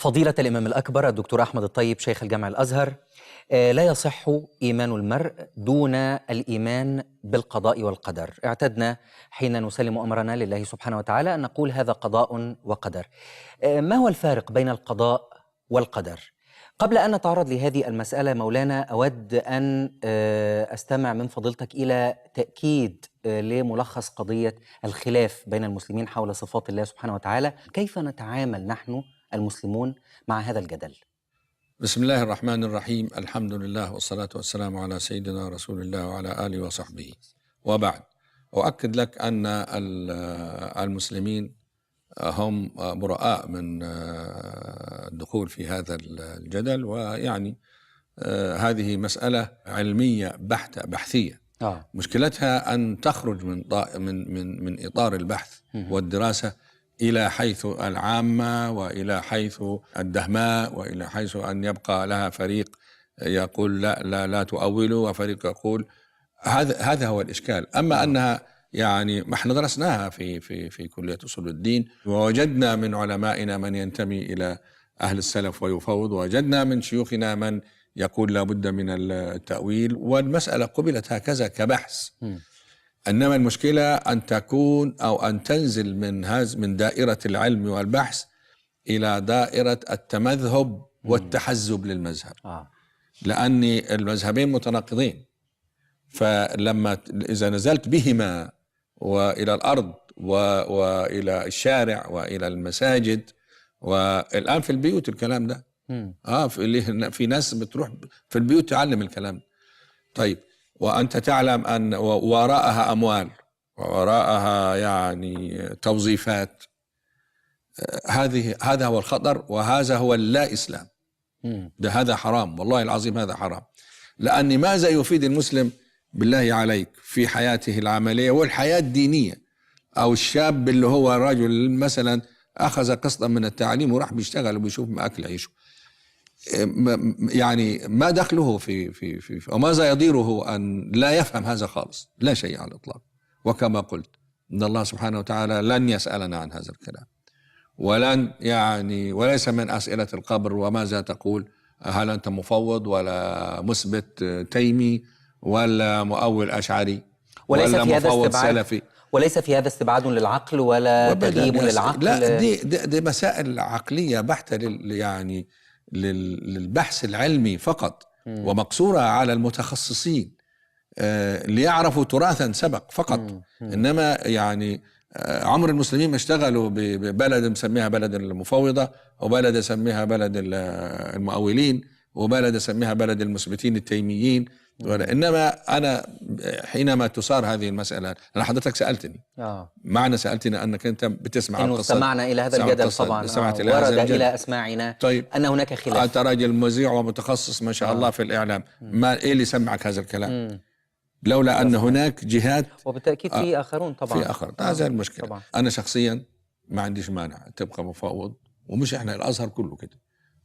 فضيلة الإمام الأكبر الدكتور أحمد الطيب شيخ الجامع الأزهر، لا يصح إيمان المرء دون الإيمان بالقضاء والقدر. اعتدنا حين نسلم أمرنا لله سبحانه وتعالى أن نقول هذا قضاء وقدر. ما هو الفارق بين القضاء والقدر؟ قبل أن نتعرض لهذه المسألة مولانا، أود أن أستمع من فضيلتك إلى تأكيد لملخص قضية الخلاف بين المسلمين حول صفات الله سبحانه وتعالى. كيف نتعامل نحن المسلمون مع هذا الجدل؟ بسم الله الرحمن الرحيم. الحمد لله والصلاة والسلام على سيدنا رسول الله وعلى آله وصحبه، وبعد. أؤكد لك أن المسلمين هم براء من الدخول في هذا الجدل، ويعني هذه مسألة علمية بحتة بحثية. مشكلتها أن تخرج من إطار البحث والدراسة إلى حيث العامة وإلى حيث الدهماء وإلى حيث أن يبقى لها فريق يقول لا لا لا تؤولوا، وفريق يقول هذا هو الإشكال. أما أنها يعني ما احنا درسناها في كلية أصول الدين، ووجدنا من علمائنا من ينتمي إلى أهل السلف ويفوض، ووجدنا من شيوخنا من يقول لا بد من التأويل، والمسألة قبلت هكذا كبحث. إنما المشكلة أن تكون أو أن تنزل من دائرة العلم والبحث إلى دائرة التمذهب والتحزب للمذهب، لأن المذهبين متناقضين. فلما إذا نزلت بهما وإلى الأرض وإلى الشارع وإلى المساجد، والآن في البيوت الكلام ده في ناس بتروح في البيوت تعلم الكلام. طيب، وأنت تعلم أن وراءها أموال ووراءها يعني توظيفات. هذا هو الخطر، وهذا هو اللا إسلام. هذا حرام، والله العظيم هذا حرام. لأن ماذا يفيد المسلم بالله عليك في حياته العملية والحياة الدينية؟ أو الشاب اللي هو رجل مثلا أخذ قسطا من التعليم وراح بيشتغل وبيشوف أكل عيشه، يعني ما دخله في وماذا يضيره أن لا يفهم هذا خالص؟ لا شيء على الإطلاق. وكما قلت إن الله سبحانه وتعالى لن يسألنا عن هذا الكلام، وليس من أسئلة القبر وماذا تقول، هل أنت مفوض ولا مثبت تيمي ولا مؤول أشعري ولا مفوض سلفي. وليس في هذا استبعاد للعقل ولا تغييب للعقل. لا، دي مسائل عقلية بحتة يعني للبحث العلمي فقط، ومقصورة على المتخصصين ليعرفوا تراثا سبق فقط. إنما يعني عمر المسلمين ما اشتغلوا ببلد مسميها بلد المفوضة، وبلد يسميها بلد المؤولين، وبلد يسميها بلد المثبتين التيميين. إنما أنا حينما تثار هذه المسألة، أنا حضرتك سألتني معنى سألتني أنك أنت بتسمع إنه القصة، استمعنا إلى هذا الجدل طبعا، ورد إلى أسماعنا. طيب، أن هناك خلاف. أنت راجل مذيع ومتخصص ما شاء الله في الإعلام، ما إيه اللي سمعك هذا الكلام؟ لولا أن هناك جهات، وبالتأكيد في آخرون طبعا، في آخر. هذا المشكلة طبعا. أنا شخصيا ما عنديش مانع تبقى مفوض، ومش إحنا الأزهر كله كده،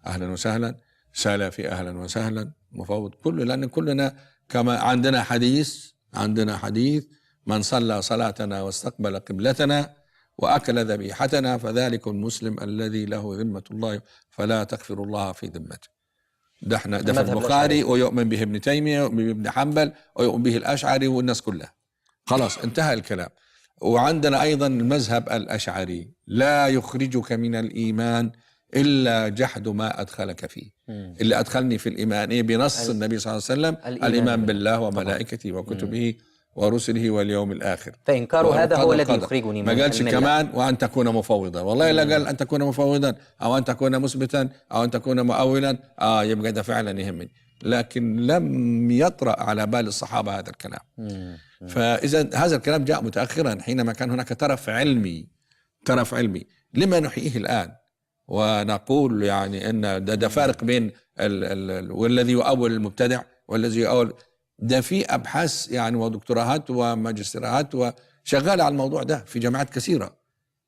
أهلا وسهلا، سلفي أهلا وسهلا، مفوض كله، لأن كلنا كما عندنا حديث من صلى صلاتنا واستقبل قبلتنا وأكل ذبيحتنا فذلك المسلم الذي له ذمة الله فلا تغفر الله في ذمته. ده في البخاري، ويؤمن به ابن تيمية وابن حنبل ويؤمن به الأشعري والناس كلها. خلاص انتهى الكلام. وعندنا أيضا المذهب الأشعري، لا يخرجك من الإيمان إلا جحد ما أدخلك فيه. اللي أدخلني في الإيمان إيه؟ بنص النبي صلى الله عليه وسلم، الإيمان بالله وملائكته وكتبه ورسله واليوم الآخر. فإنكار هذا هو الذي يخرجني من ما قالش كمان وأن تكون مفوضا، والله لا قال أن تكون مفوضا أو أن تكون مثبتا أو أن تكون مؤولا. يبقى ده فعلا يهمني، لكن لم يطرأ على بال الصحابة هذا الكلام. فإذا هذا الكلام جاء متأخرا حينما كان هناك طرف علمي. لما نحييه الآن ونقول يعني أن ده فارق بين والذي يؤول المبتدع والذي يؤول ده؟ في أبحاث يعني ودكتوراهات وماجستيرات وشغالة على الموضوع ده في جامعات كثيرة،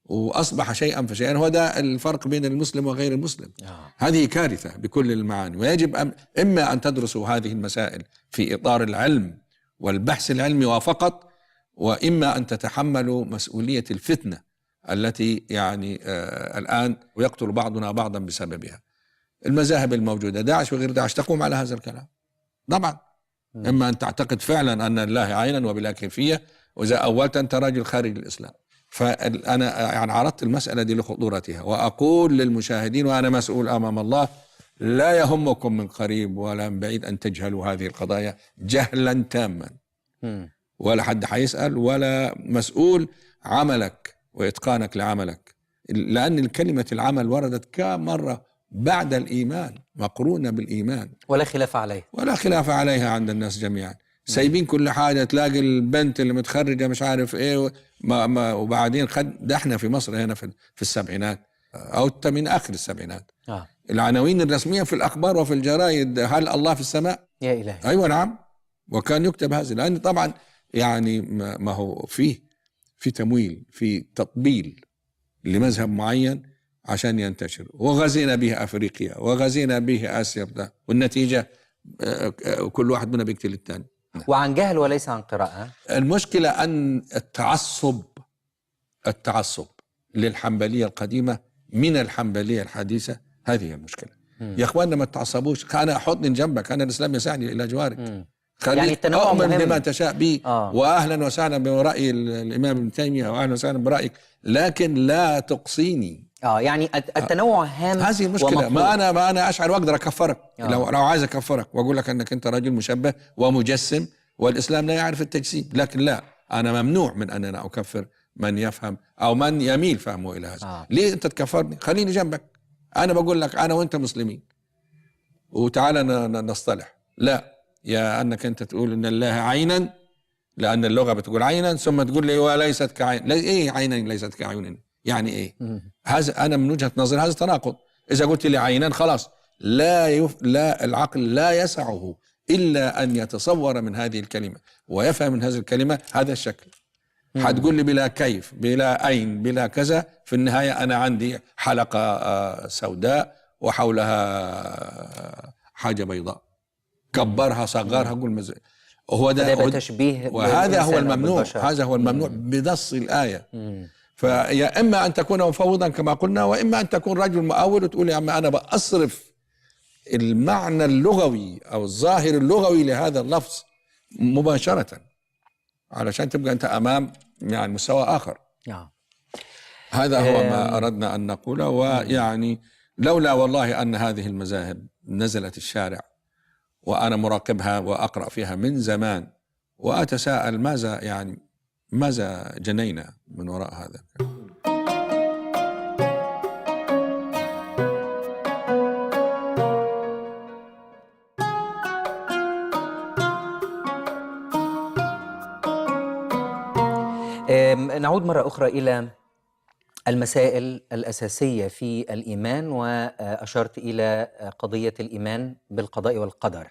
وأصبح شيئا فشيئا. هو ده الفرق بين المسلم وغير المسلم. هذه كارثة بكل المعاني، ويجب إما أن تدرسوا هذه المسائل في إطار العلم والبحث العلمي وفقط، وإما أن تتحملوا مسؤولية الفتنة التي يعني الآن ويقتل بعضنا بعضا بسببها. المذاهب الموجودة داعش وغير داعش تقوم على هذا الكلام طبعا. إما أن تعتقد فعلا أن الله عينا وبلا كيفية، وإذا أولت أنت راجل خارج الإسلام. فأنا يعني عرضت المسألة دي لخطورتها، وأقول للمشاهدين وأنا مسؤول أمام الله: لا يهمكم من قريب ولا من بعيد أن تجهلوا هذه القضايا جهلا تاما، ولا حد حيسأل ولا مسؤول عملك وإتقانك لعملك، لأن كلمة العمل وردت كم مرة بعد الإيمان، مقرونة بالإيمان، ولا خلاف عليه، ولا خلاف عليها عند الناس جميعا. سايبين كل حاجة، تلاقي البنت اللي متخرجة مش عارف ايه وبعدين ده احنا في مصر هنا في السبعينات او من اخر السبعينات العناوين الرسمية في الاخبار وفي الجرائد: هل الله في السماء؟ يا إلهي. ايوه نعم. وكان يكتب هذا لان طبعا يعني ما هو في تمويل، في تطبيل لمذهب معين عشان ينتشر، وغزينا به افريقيا وغزينا به اسيا، والنتيجة كل واحد منا بيقتل الثاني. وعن جهل وليس عن قراءة. المشكلة أن التعصب للحنبلية القديمة من الحنبلية الحديثة، هذه المشكلة. يا أخواننا ما تتعصبوش، أنا أحطني جنبك، أنا الإسلام يسعني إلى جوارك، يعني التنوع أؤمن مهم بما تشاء به. وأهلا وسهلا برأي الإمام ابن تيمية، وأهلا وسهلا برأيك، لكن لا تقصيني. يعني التنوع هام. هذه المشكلة. ما أنا أشعر وأقدر أكفرك لو عايز أكفرك وأقول لك أنك أنت رجل مشبه ومجسم، والإسلام لا يعرف التجسيم، لكن لا، أنا ممنوع من أن أنا أكفر من يفهم أو من يميل فهمه إلى هذا. ليه أنت تكفرني؟ خليني جنبك، أنا بقول لك أنا وأنت مسلمين وتعالى نصطلح. لا، يا أنك أنت تقول إن الله عينا، لأن اللغة بتقول عينا، ثم تقول لي وليست كعين. إيه عينا ليست كعين؟ يعني إيه؟ هذا أنا من وجهة نظري هذا تناقض. إذا قلت لي عينا خلاص لا العقل لا يسعه إلا أن يتصور من هذه الكلمة ويفهم من هذه الكلمة هذا الشكل. هتقول لي بلا كيف، بلا أين، بلا كذا، في النهاية أنا عندي حلقة سوداء وحولها حاجة بيضاء، كبرها صغرها، قول هو ده تشبيه، وهذا هو الممنوع. هذا هو الممنوع بنص الآية. فيا إما أن تكون مفوضا كما قلنا، وإما أن تكون رجل مؤول وتقول يا عم أنا بأصرف المعنى اللغوي أو الظاهر اللغوي لهذا اللفظ مباشرة علشان تبقى أنت أمام يعني مستوى آخر. هذا هو ما أردنا أن نقوله. ويعني لولا والله أن هذه المذاهب نزلت الشارع وأنا مراقبها وأقرأ فيها من زمان، وأتساءل ماذا جنينا من وراء هذا. نعود مرة أخرى إلى المسائل الأساسية في الإيمان، وأشرت إلى قضية الإيمان بالقضاء والقدر.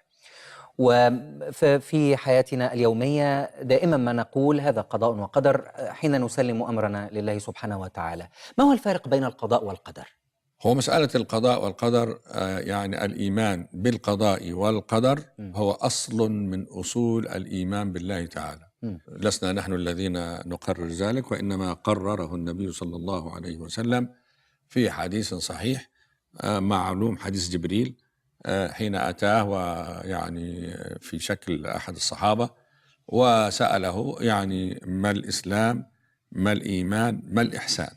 وفي حياتنا اليومية دائما ما نقول هذا قضاء وقدر حين نسلم أمرنا لله سبحانه وتعالى. ما هو الفارق بين القضاء والقدر؟ هو مسألة القضاء والقدر يعني الإيمان بالقضاء والقدر هو أصل من أصول الإيمان بالله تعالى. لسنا نحن الذين نقرر ذلك، وإنما قرره النبي صلى الله عليه وسلم في حديث صحيح معلوم، حديث جبريل حين أتاه ويعني في شكل أحد الصحابة وسأله يعني ما الإسلام، ما الإيمان، ما الإحسان.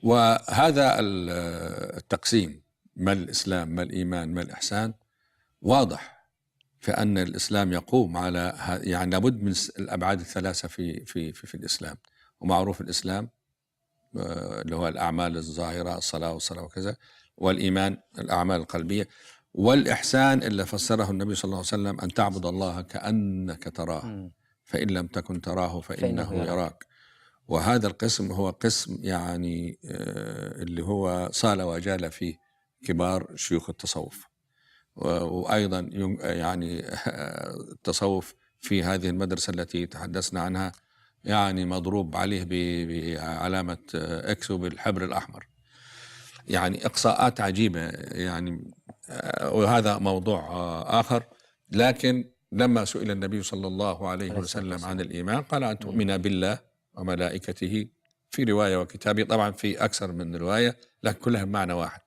وهذا التقسيم ما الإسلام، ما الإيمان، ما الإحسان واضح في أن الإسلام يقوم على يعني لابد من الأبعاد الثلاثة في الإسلام. ومعروف الإسلام اللي هو الأعمال الظاهرة، الصلاة والصلاة وكذا، والإيمان الأعمال القلبية، والإحسان اللي فسره النبي صلى الله عليه وسلم أن تعبد الله كأنك تراه فإن لم تكن تراه فإنه يراك. وهذا القسم هو قسم يعني اللي هو صال وجال فيه كبار شيوخ التصوف، وأيضا يعني التصوف في هذه المدرسة التي تحدثنا عنها يعني مضروب عليه بعلامة إكس بالحبر الأحمر، يعني إقصاءات عجيبة يعني، وهذا موضوع آخر. لكن لما سئل النبي صلى الله عليه وسلم عن الإيمان قال أن تؤمن بالله وملائكته في رواية وكتابه، طبعا في أكثر من رواية لكن كلها بمعنى واحد: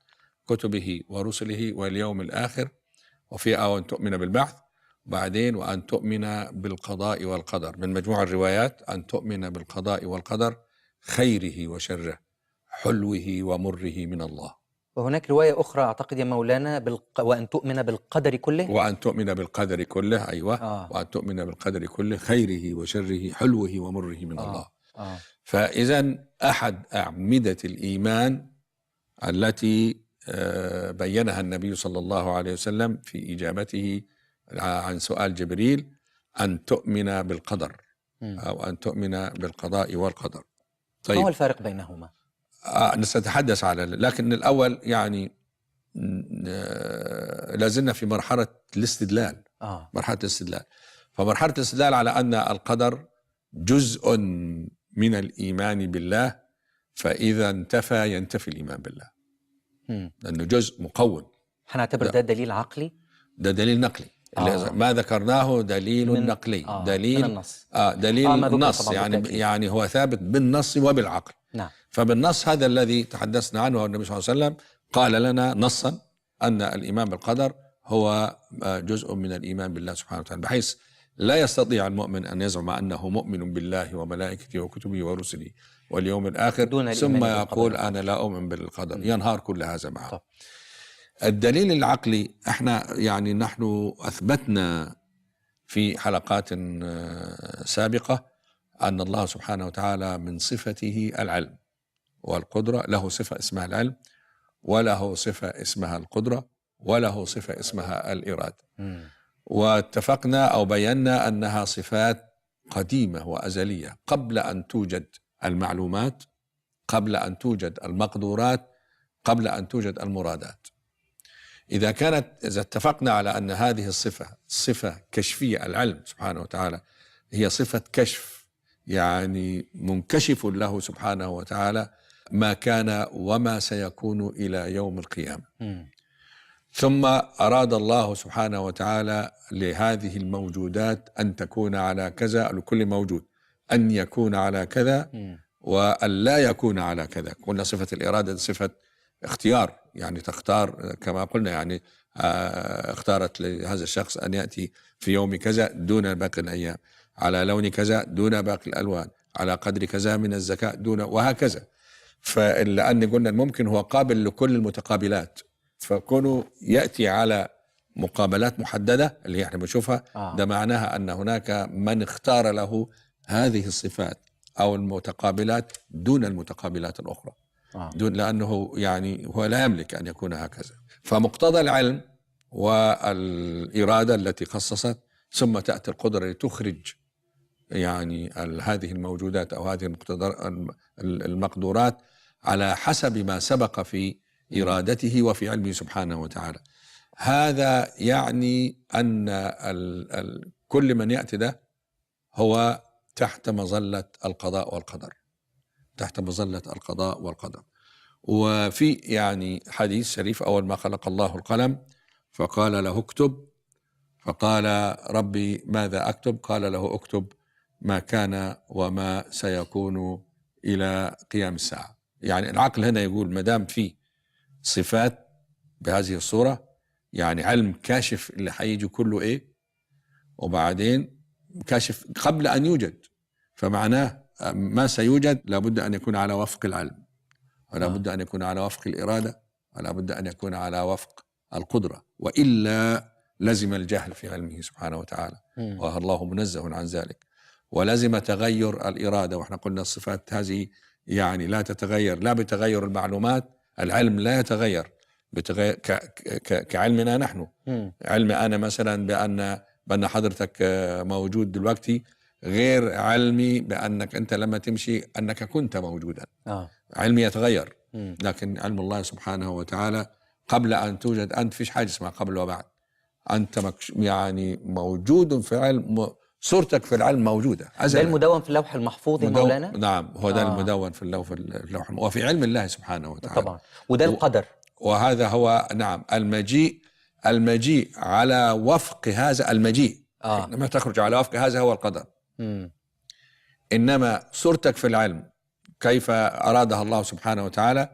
كتبه ورسله واليوم الآخر، وفي أن تؤمن بالبعث، وبعدين وأن تؤمن بالقضاء والقدر. من مجموع الروايات أن تؤمن بالقضاء والقدر خيره وشره، حلوه ومره من الله. وهناك رواية أخرى أعتقد يا مولانا وأن تؤمن بالقدر كله. وأن تؤمن بالقدر كله، أيوة. وأن تؤمن بالقدر كله خيره وشره، حلوه ومره من الله. فإذا أحد أعمدة الإيمان التي بينها النبي صلى الله عليه وسلم في إجابته عن سؤال جبريل أن تؤمن بالقدر أو أن تؤمن بالقضاء والقدر. طيب، ما هو الفارق بينهما؟ نستتحدث على، لكن الأول يعني لازلنا في مرحلة الاستدلال. مرحلة الاستدلال. فمرحلة الاستدلال على أن القدر جزء من الإيمان بالله، فإذا انتفى ينتفي الإيمان بالله، لأنه جزء مكون. هنعتبر ده دليل عقلي؟ ده دليل نقلي. ما ذكرناه دليل نقلي، دليل من النص. دليل النص، يعني هو ثابت بالنص وبالعقل. نعم. فبالنص هذا الذي تحدثنا عنه النبي صلى الله عليه وسلم قال لنا نصا أن الإيمان بالقدر هو جزء من الإيمان بالله سبحانه وتعالى، بحيث لا يستطيع المؤمن أن يزعم أنه مؤمن بالله وملائكته وكتبه ورسله واليوم الآخر ثم يقول أنا لا أؤمن بالقدر. ينهار كل هذا معه. طب. الدليل العقلي، احنا يعني نحن أثبتنا في حلقات سابقة أن الله سبحانه وتعالى من صفته العلم والقدرة، له صفة اسمها العلم، وله صفة اسمها القدرة، وله صفة اسمها الإرادة. واتفقنا أو بينا أنها صفات قديمة وأزلية، قبل أن توجد المعلومات، قبل أن توجد المقدورات، قبل أن توجد المرادات. إذا اتفقنا على أن هذه الصفة صفة كشفية، العلم سبحانه وتعالى هي صفة كشف، يعني منكشف له سبحانه وتعالى ما كان وما سيكون إلى يوم القيامة. ثم أراد الله سبحانه وتعالى لهذه الموجودات أن تكون على كذا، لكل موجود أن يكون على كذا وأن لا يكون على كذا. قلنا صفة الإرادة صفة اختيار، يعني تختار كما قلنا، يعني اختارت لهذا الشخص أن يأتي في يوم كذا دون باقي الأيام، على لون كذا دون باقي الألوان، على قدر كذا من الزكاة دون، وهكذا. فلأن قلنا الممكن هو قابل لكل المتقابلات، فكونه يأتي على مقابلات محددة اللي احنا بنشوفها ده معناها أن هناك من اختار له هذه الصفات أو المتقابلات دون المتقابلات الأخرى، دون، لأنه يعني هو لا يملك أن يكون هكذا. فمقتضى العلم والإرادة التي خصصت، ثم تأتي القدرة لتخرج يعني هذه الموجودات أو هذه المقدورات على حسب ما سبق في إرادته وفي علمه سبحانه وتعالى. هذا يعني أن كل من يأتي ده هو تحت مظلة القضاء والقدر، تحت مظلة القضاء والقدر. وفي يعني حديث شريف: أول ما خلق الله القلم فقال له اكتب، فقال ربي ماذا أكتب؟ قال له اكتب ما كان وما سيكون إلى قيام الساعة. يعني العقل هنا يقول ما دام في صفات بهذه الصورة، يعني علم كاشف اللي حيجي كله إيه، وبعدين كاشف قبل أن يوجد، فمعناه ما سيوجد لابد أن يكون على وفق العلم، ولا بد أن يكون على وفق الإرادة، ولا بد أن يكون على وفق القدرة، وإلا لزم الجهل في علمه سبحانه وتعالى، والله منزه عن ذلك. ولزم تغير الإرادة، وإحنا قلنا الصفات هذه يعني لا تتغير لا بتغير المعلومات، العلم لا يتغير كعلمنا نحن. علم أنا مثلا بأن حضرتك موجود دلوقتي غير علمي بأنك أنت لما تمشي أنك كنت موجودا. علمي يتغير، لكن علم الله سبحانه وتعالى قبل أن توجد أنت، فيش حاجة اسمها قبل وبعد، أنت يعني موجود في علم، صورتك في العلم موجودة. ده المدون في اللوح المحفوظ يا مولانا؟ نعم، هو ده المدون في اللوح وفي علم الله سبحانه وتعالى طبعا. وده القدر، وهذا هو نعم المجيء على وفق هذا المجيء. لما تخرج على وفق هذا هو القدر. إنما صورتك في العلم كيف أرادها الله سبحانه وتعالى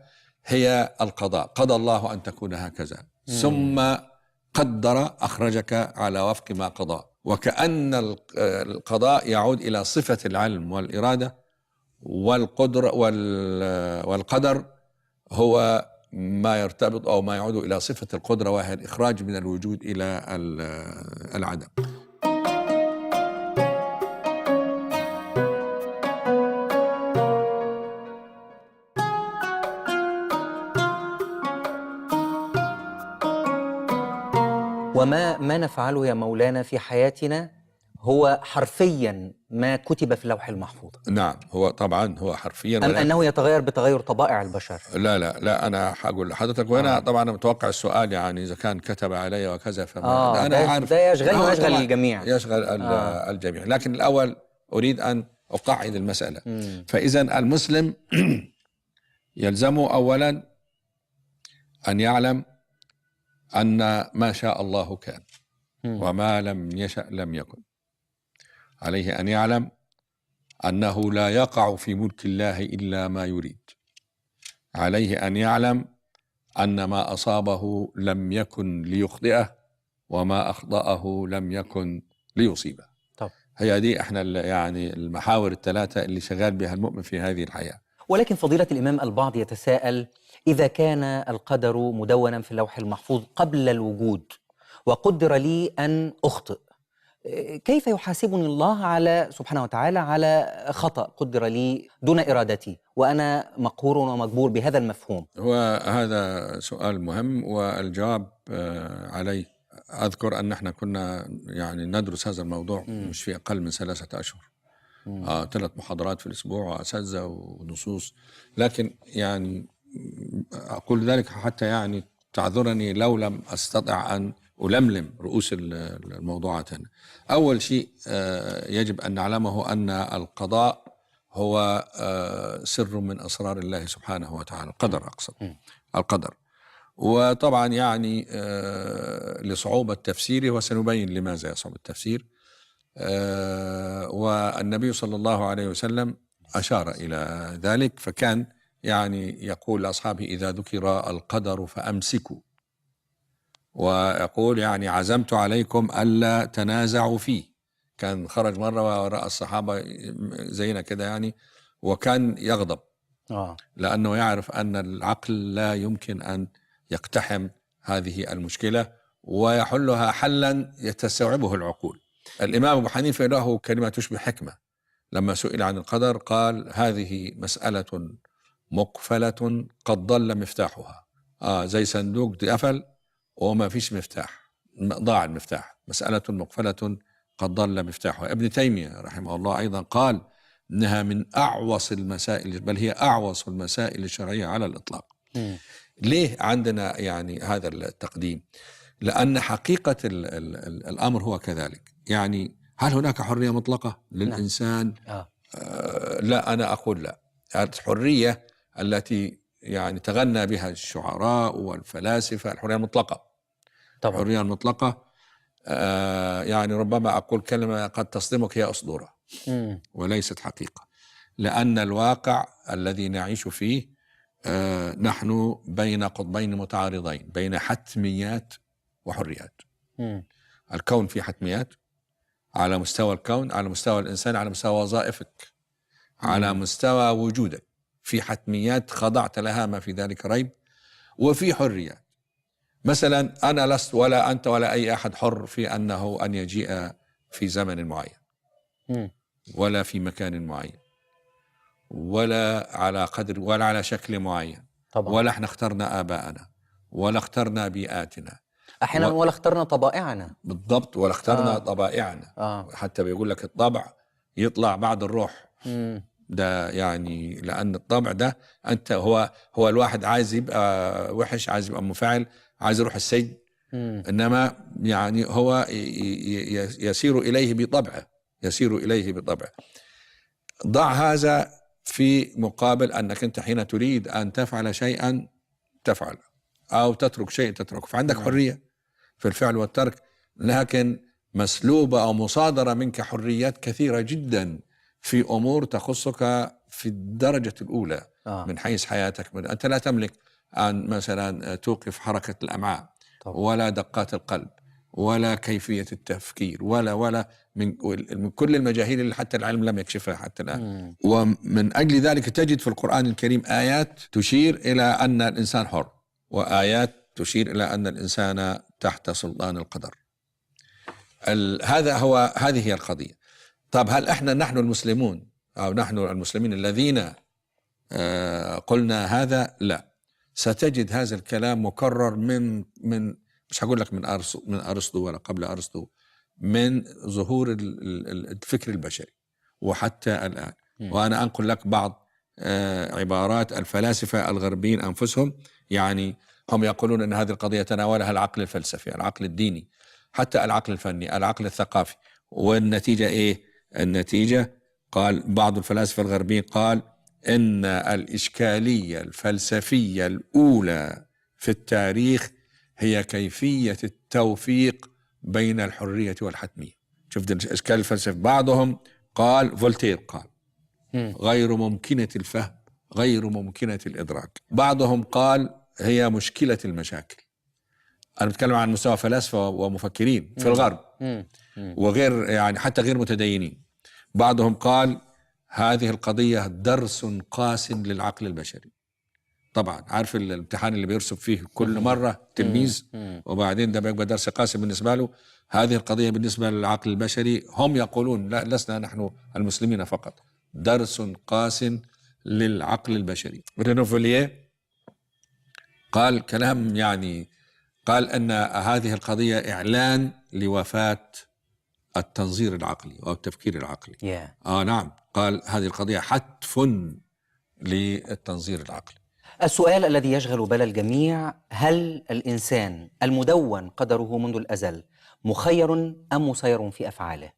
هي القضاء، قضى الله أن تكون هكذا ثم قدر أخرجك على وفق ما قضى. وكأن القضاء يعود إلى صفة العلم والإرادة، والقدر هو ما يرتبط أو ما يعود إلى صفة القدرة، وهي الإخراج من الوجود إلى العدم. وما نفعله يا مولانا في حياتنا هو حرفيا ما كتب في اللوح المحفوظ. نعم، هو طبعا هو حرفيا، أم أنه يتغير بتغير طبائع البشر؟ لا أنا هقول لحضرتك، وأنا طبعا متوقع السؤال يعني إذا كان كتب علي وكذا، فما أنا عارف ده يشغلني ويشغل الجميع، يشغل الجميع. لكن الأول أريد أن أقعد المسألة. فإذا المسلم يلزمه أولا أن يعلم أن ما شاء الله كان وما لم يشأ لم يكن. عليه أن يعلم أنه لا يقع في ملك الله إلا ما يريد. عليه أن يعلم أن ما أصابه لم يكن ليخطئه وما أخطأه لم يكن ليصيبه. طب. هي دي احنا يعني المحاور الثلاثة اللي شغال بها المؤمن في هذه الحياة. ولكن فضيلة الإمام، البعض يتساءل: إذا كان القدر مدونا في اللوح المحفوظ قبل الوجود وقدر لي أن أخطئ، كيف يحاسبني الله سبحانه وتعالى على خطأ قدر لي دون إرادتي وأنا مقهور ومجبور بهذا المفهوم؟ وهذا سؤال مهم، والجواب عليه أذكر أن احنا كنا يعني ندرس هذا الموضوع مش في أقل من 3 أشهر. 3 محاضرات في الأسبوع وأساتذة ونصوص. لكن يعني أقول ذلك حتى يعني تعذرني لو لم أستطع أن ألملم رؤوس الموضوعات. أول شيء يجب أن نعلمه أن القضاء هو سر من أسرار الله سبحانه وتعالى. القدر أقصد، القدر. وطبعا يعني لصعوبة تفسيره، وسنبين لماذا يصعب التفسير. والنبي صلى الله عليه وسلم أشار إلى ذلك، فكان يعني يقول لأصحابه: إذا ذكر القدر فأمسكوا، ويقول يعني عزمت عليكم ألا تنازعوا فيه. كان خرج مرة وراء الصحابة زينا كده يعني، وكان يغضب لأنه يعرف أن العقل لا يمكن أن يقتحم هذه المشكلة ويحلها حلا يتستوعبه العقول. الإمام أبو حنيفة له كلمة تشبه حكمة، لما سئل عن القدر قال: هذه مسألة مقفلة قد ضل مفتاحها. زي صندوق قفل وما فيش مفتاح، ضاع المفتاح. مسألة مقفلة قد ضل مفتاحها. ابن تيمية رحمه الله أيضا قال إنها من أعوص المسائل، بل هي أعوص المسائل الشرعية على الإطلاق. ليه عندنا يعني هذا التقديم؟ لأن حقيقة الأمر هو كذلك. يعني هل هناك حرية مطلقة للإنسان؟ لا، أنا أقول لا. الحرية التي يعني تغنى بها الشعراء والفلاسفة الحرية المطلقة. طبعا. الحرية المطلقة يعني ربما أقول كلمة قد تصدمك، هي أسطورة وليست حقيقة. لأن الواقع الذي نعيش فيه نحن بين قطبين متعارضين، بين حتميات وحريات. الكون فيه حتميات على مستوى الكون، على مستوى الإنسان، على مستوى وظائفك، على مستوى وجودك، في حتميات خضعت لها ما في ذلك ريب، وفي حريات. مثلا أنا لست ولا أنت ولا أي أحد حر في أن يجيء في زمن معين ولا في مكان معين ولا على قدر ولا على شكل معين طبعا. ولا احنا اخترنا آباءنا ولا اخترنا بيئاتنا أحيانا ولا اخترنا طبائعنا. بالضبط، ولا اخترنا طبائعنا. حتى بيقول لك الطبع يطلع بعد الروح. ده يعني لأن الطبع ده أنت هو الواحد عايز يبقى وحش، عايز يبقى منفعل، عايز يروح السجن. إنما يعني هو يسير إليه بطبعه. ضع هذا في مقابل أنك أنت حين تريد أن تفعل شيئا تفعل، أو تترك شيء تتركه، فعندك حرية في الفعل والترك. لكن مسلوبة أو مصادرة منك حريات كثيرة جدا في أمور تخصك في الدرجة الأولى من حيث حياتك. أنت لا تملك أن مثلا توقف حركة الأمعاء ولا دقات القلب ولا كيفية التفكير ولا من كل المجاهيل اللي حتى العلم لم يكشفها حتى الآن. ومن أجل ذلك تجد في القرآن الكريم آيات تشير إلى أن الإنسان حر، وآيات تشير إلى أن الإنسان تحت سلطان القدر. هذه هي القضية. طب هل نحن المسلمون أو نحن المسلمين الذين قلنا هذا؟ لا، ستجد هذا الكلام مكرر من مش هقول لك من أرسطو ولا قبل أرسطو، من ظهور الفكر البشري وحتى الآن. وأنا أنقل لك بعض عبارات الفلاسفة الغربيين أنفسهم. يعني هم يقولون أن هذه القضية تناولها العقل الفلسفي، العقل الديني، حتى العقل الفني، العقل الثقافي. والنتيجة إيه؟ النتيجة قال بعض الفلاسفة الغربيين قال إن الإشكالية الفلسفية الأولى في التاريخ هي كيفية التوفيق بين الحرية والحتمية. شفت الإشكال الفلسفي. بعضهم قال، فولتير قال غير ممكنة الفهم، غير ممكنة الإدراك. بعضهم قال هي مشكلة المشاكل. أنا بتكلم عن مستوى فلاسفة ومفكرين في الغرب وغير، يعني حتى غير متدينين. بعضهم قال هذه القضية درس قاس للعقل البشري. طبعا عارف الامتحان اللي بيرسب فيه كل مرة تلميذ وبعدين ده بيبقى درس قاسي بالنسبة له. هذه القضية بالنسبة للعقل البشري هم يقولون لا، لسنا نحن المسلمين فقط، درس قاس للعقل البشري. رينوفوليه قال كلام، يعني قال أن هذه القضية إعلان لوفاة التنظير العقلي أو التفكير العقلي. نعم، قال هذه القضية حتف للتنظير العقلي. السؤال الذي يشغل بال الجميع: هل الإنسان المدون قدره منذ الأزل مخير أم مسير في أفعاله؟